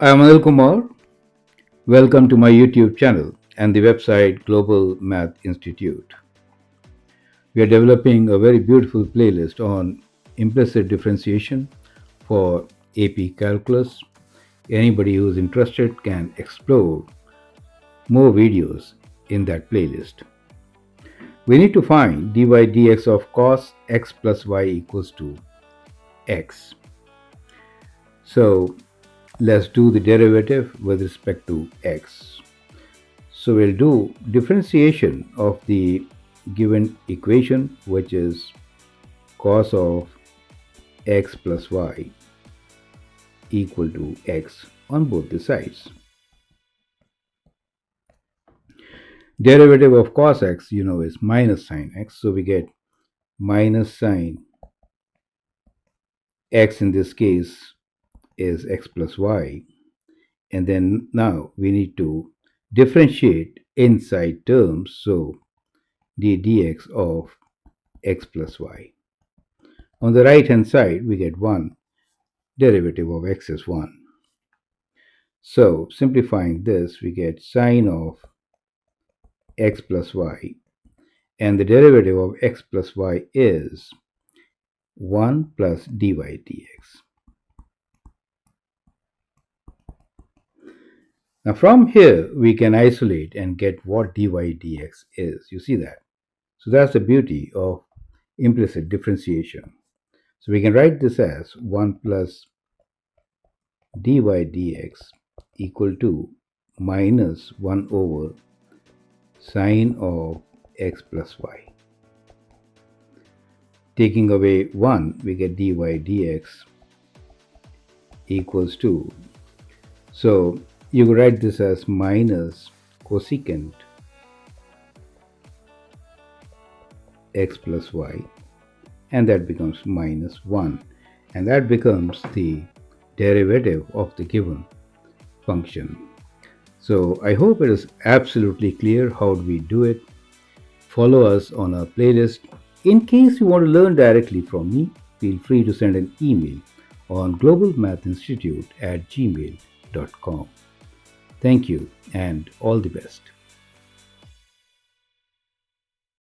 I am Anil Kumar. Welcome to my YouTube channel and the website Global Math Institute. We are developing a very beautiful playlist on implicit differentiation for AP Calculus. Anybody who is interested can explore more videos in that playlist. We need to find dy dx of cos x plus y equals to x. So let's do the derivative with respect to x. So we'll do differentiation of the given equation, which is cos of x plus y equal to x on both the sides. Derivative of cos x, is minus sine x. So we get minus sine x in this case is x plus y. And then now we need to differentiate inside terms. So the dx of x plus y. On the right hand side, we get 1. Derivative of x is 1. So simplifying this, we get sine of x plus y. And the derivative of x plus y is 1 plus dy dx. Now from here, we can isolate and get what dy dx is. You see that? So that's the beauty of implicit differentiation. So we can write this as 1 plus dy dx equal to minus 1 over sine of x plus y. Taking away 1, we get dy dx equals to, so you could write this as minus cosecant x plus y, and that becomes minus 1, and that becomes the derivative of the given function. So I hope it is absolutely clear how we do it. Follow us on our playlist. In case you want to learn directly from me, feel free to send an email on globalmathinstitute@gmail.com. Thank you and all the best.